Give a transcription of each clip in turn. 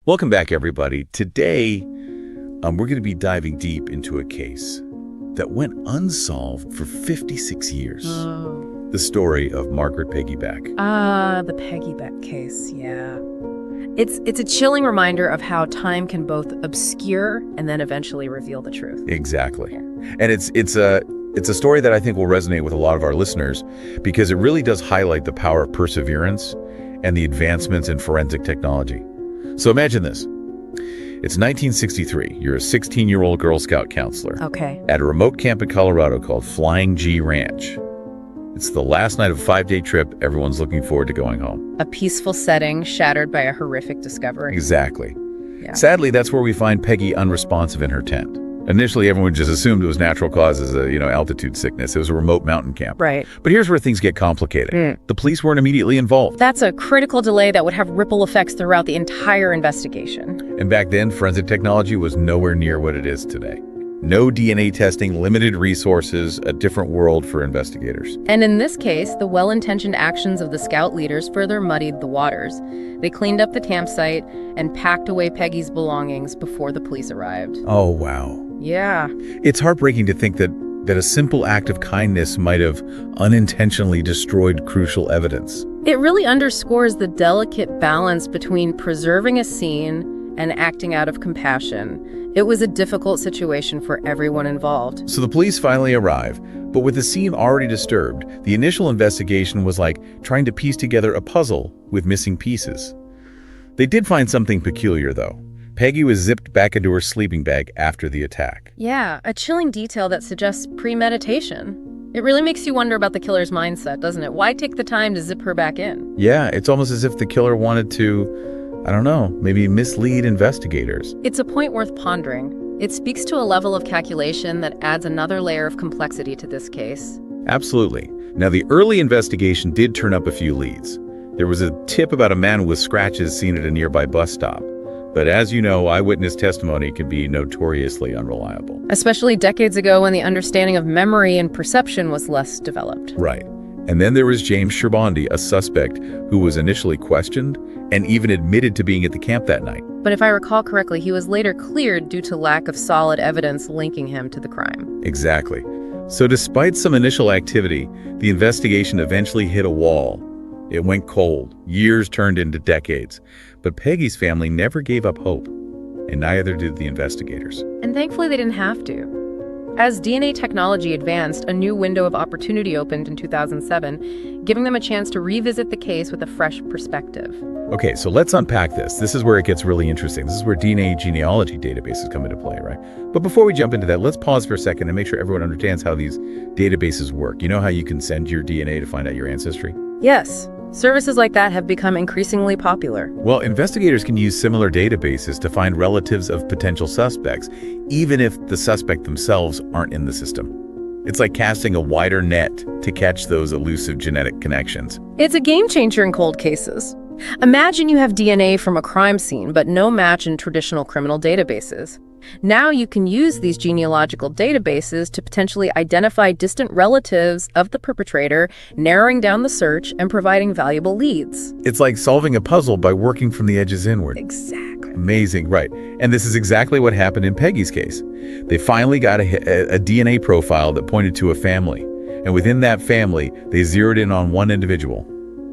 Welcome back, everybody. Today, we're going to be diving deep into a case that went unsolved for 56 years. The story of Margaret Peggy Beck. The Peggy Beck case, yeah. It's a chilling reminder of how time can both obscure and then eventually reveal the truth. Exactly. And it's a story that I think will resonate with a lot of our listeners because it really does highlight the power of perseverance and the advancements in forensic technology. So imagine this. It's 1963. You're a 16-year-old Girl Scout counselor. Okay. At a remote camp in Colorado called Flying G Ranch. It's the last night of a 5-day trip. Everyone's looking forward to going home. A peaceful setting shattered by a horrific discovery. Exactly. Yeah. Sadly, that's where we find Peggy unresponsive in her tent. Initially, everyone just assumed it was natural causes, altitude sickness. It was a remote mountain camp. Right. But here's where things get complicated. The police weren't immediately involved. That's a critical delay that would have ripple effects throughout the entire investigation. And back then, forensic technology was nowhere near what it is today. No DNA testing, limited resources, a different world for investigators. And in this case, the well-intentioned actions of the scout leaders further muddied the waters. They cleaned up the campsite and packed away Peggy's belongings before the police arrived. Oh, wow. Yeah. It's heartbreaking to think that a simple act of kindness might have unintentionally destroyed crucial evidence. It really underscores the delicate balance between preserving a scene and acting out of compassion. It was a difficult situation for everyone involved. So the police finally arrive, but with the scene already disturbed, the initial investigation was like trying to piece together a puzzle with missing pieces. They did find something peculiar, though. Peggy was zipped back into her sleeping bag after the attack. Yeah, a chilling detail that suggests premeditation. It really makes you wonder about the killer's mindset, doesn't it? Why take the time to zip her back in? Yeah, it's almost as if the killer wanted to, I don't know, maybe mislead investigators. It's a point worth pondering. It speaks to a level of calculation that adds another layer of complexity to this case. Absolutely. Now, the early investigation did turn up a few leads. There was a tip about a man with scratches seen at a nearby bus stop. But as you know, eyewitness testimony can be notoriously unreliable. Especially decades ago when the understanding of memory and perception was less developed. Right. And then there was James Sherbandi, a suspect who was initially questioned and even admitted to being at the camp that night. But if I recall correctly, he was later cleared due to lack of solid evidence linking him to the crime. Exactly. So despite some initial activity, the investigation eventually hit a wall. It went cold. Years turned into decades. But Peggy's family never gave up hope, and neither did the investigators. And thankfully they didn't have to. As DNA technology advanced, a new window of opportunity opened in 2007, giving them a chance to revisit the case with a fresh perspective. Okay, so let's unpack this. This is where it gets really interesting. This is where DNA genealogy databases come into play, right? But before we jump into that, let's pause for a second and make sure everyone understands how these databases work. You know how you can send your DNA to find out your ancestry? Yes. Services like that have become increasingly popular. Well, investigators can use similar databases to find relatives of potential suspects, even if the suspect themselves aren't in the system. It's like casting a wider net to catch those elusive genetic connections. It's a game changer in cold cases. Imagine you have DNA from a crime scene, but no match in traditional criminal databases. Now you can use these genealogical databases to potentially identify distant relatives of the perpetrator, narrowing down the search and providing valuable leads. It's like solving a puzzle by working from the edges inward. Exactly. Amazing, right. And this is exactly what happened in Peggy's case. They finally got a DNA profile that pointed to a family. And within that family, they zeroed in on one individual,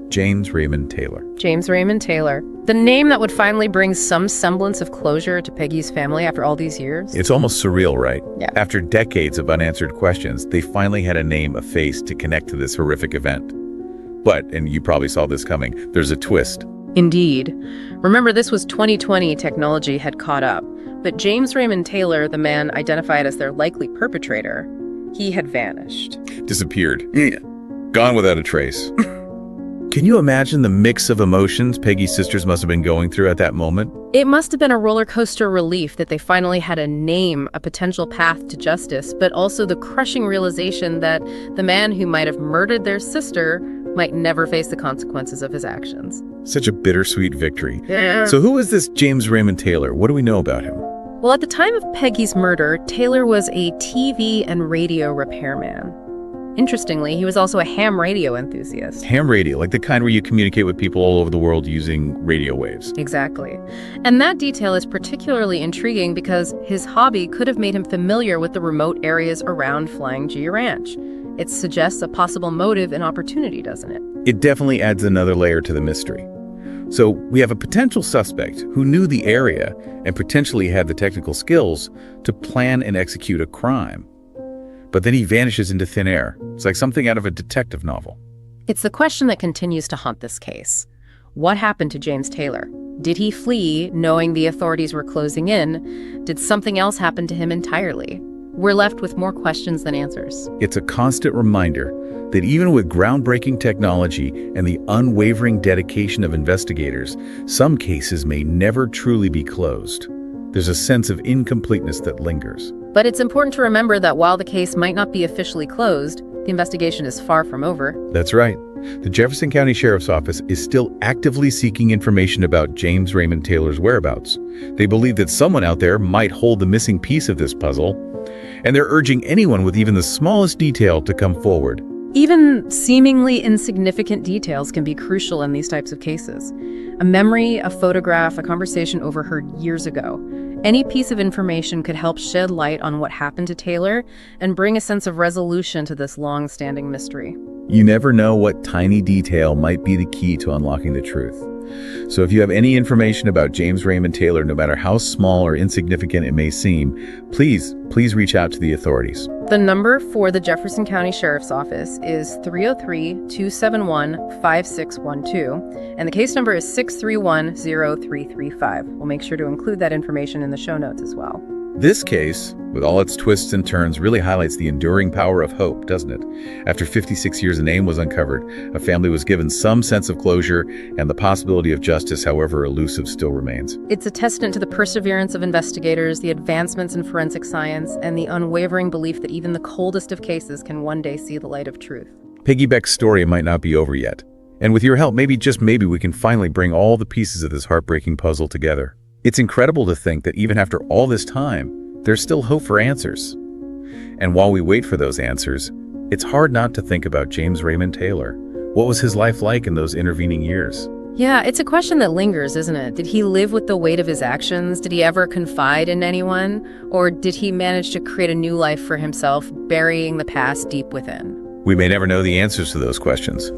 James Raymond Taylor. James Raymond Taylor. The name that would finally bring some semblance of closure to Peggy's family after all these years. It's almost surreal, right? Yeah. After decades of unanswered questions, they finally had a name, a face to connect to this horrific event. But, and you probably saw this coming, there's a twist. Indeed. Remember, this was 2020, technology had caught up. But James Raymond Taylor, the man identified as their likely perpetrator, he had vanished. Disappeared. Gone without a trace. Can you imagine the mix of emotions Peggy's sisters must have been going through at that moment? It must have been a roller coaster relief that they finally had a name, a potential path to justice, but also the crushing realization that the man who might have murdered their sister might never face the consequences of his actions. Such a bittersweet victory. Yeah. So who is this James Raymond Taylor? What do we know about him? Well, at the time of Peggy's murder, Taylor was a TV and radio repairman. Interestingly, he was also a ham radio enthusiast. Ham radio, like the kind where you communicate with people all over the world using radio waves. Exactly. And that detail is particularly intriguing because his hobby could have made him familiar with the remote areas around Flying G Ranch. It suggests a possible motive and opportunity, doesn't it? It definitely adds another layer to the mystery. So we have a potential suspect who knew the area and potentially had the technical skills to plan and execute a crime. But then he vanishes into thin air. It's like something out of a detective novel. It's the question that continues to haunt this case. What happened to James Taylor? Did he flee knowing the authorities were closing in? Did something else happen to him entirely? We're left with more questions than answers. It's a constant reminder that even with groundbreaking technology and the unwavering dedication of investigators, some cases may never truly be closed. There's a sense of incompleteness that lingers. But it's important to remember that while the case might not be officially closed, the investigation is far from over. That's right. The Jefferson County Sheriff's Office is still actively seeking information about James Raymond Taylor's whereabouts. They believe that someone out there might hold the missing piece of this puzzle, and they're urging anyone with even the smallest detail to come forward. Even seemingly insignificant details can be crucial in these types of cases. A memory, a photograph, a conversation overheard years ago. Any piece of information could help shed light on what happened to Taylor and bring a sense of resolution to this long-standing mystery. You never know what tiny detail might be the key to unlocking the truth. So if you have any information about James Raymond Taylor, no matter how small or insignificant it may seem, please reach out to the authorities. The number for the Jefferson County Sheriff's Office is 303-271-5612, and the case number is 631-0335. We'll make sure to include that information in the show notes as well. This case, with all its twists and turns, really highlights the enduring power of hope, doesn't it? After 56 years, a name was uncovered, a family was given some sense of closure, and the possibility of justice, however elusive, still remains. It's a testament to the perseverance of investigators, the advancements in forensic science, and the unwavering belief that even the coldest of cases can one day see the light of truth. Peggy Beck's story might not be over yet. And with your help, maybe, just maybe, we can finally bring all the pieces of this heartbreaking puzzle together. It's incredible to think that even after all this time, there's still hope for answers. And while we wait for those answers, it's hard not to think about James Raymond Taylor. What was his life like in those intervening years? Yeah, it's a question that lingers, isn't it? Did he live with the weight of his actions? Did he ever confide in anyone? Or did he manage to create a new life for himself, burying the past deep within? We may never know the answers to those questions.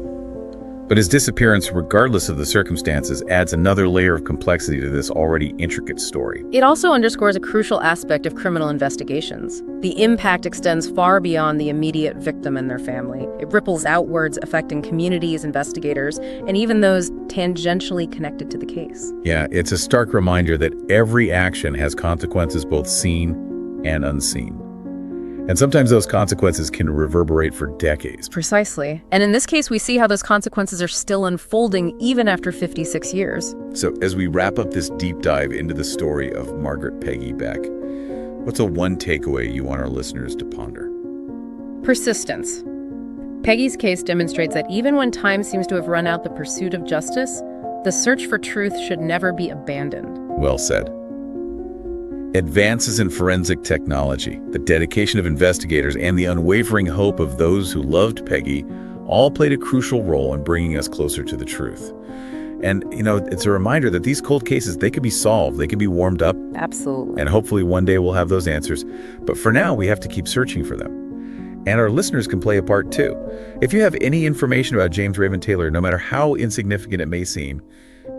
But his disappearance, regardless of the circumstances, adds another layer of complexity to this already intricate story. It also underscores a crucial aspect of criminal investigations. The impact extends far beyond the immediate victim and their family. It ripples outwards, affecting communities, investigators, and even those tangentially connected to the case. Yeah, it's a stark reminder that every action has consequences both seen and unseen. And sometimes those consequences can reverberate for decades. Precisely. And in this case, we see how those consequences are still unfolding even after 56 years. So as we wrap up this deep dive into the story of Margaret Peggy Beck, what's a one takeaway you want our listeners to ponder? Persistence. Peggy's case demonstrates that even when time seems to have run out the pursuit of justice, the search for truth should never be abandoned. Well said. Advances in forensic technology, the dedication of investigators, and the unwavering hope of those who loved Peggy all played a crucial role in bringing us closer to the truth. And, it's a reminder that these cold cases, they could be solved, they could be warmed up. Absolutely. And hopefully one day we'll have those answers. But for now, we have to keep searching for them. And our listeners can play a part too. If you have any information about James Raymond Taylor, no matter how insignificant it may seem,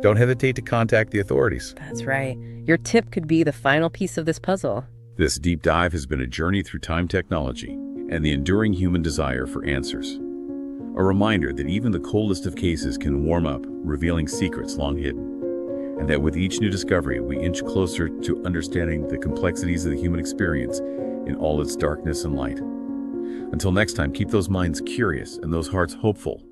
don't hesitate to contact the authorities. That's right. Your tip could be the final piece of this puzzle. This deep dive has been a journey through time technology and the enduring human desire for answers. A reminder that even the coldest of cases can warm up, revealing secrets long hidden. And that with each new discovery, we inch closer to understanding the complexities of the human experience in all its darkness and light. Until next time, keep those minds curious and those hearts hopeful.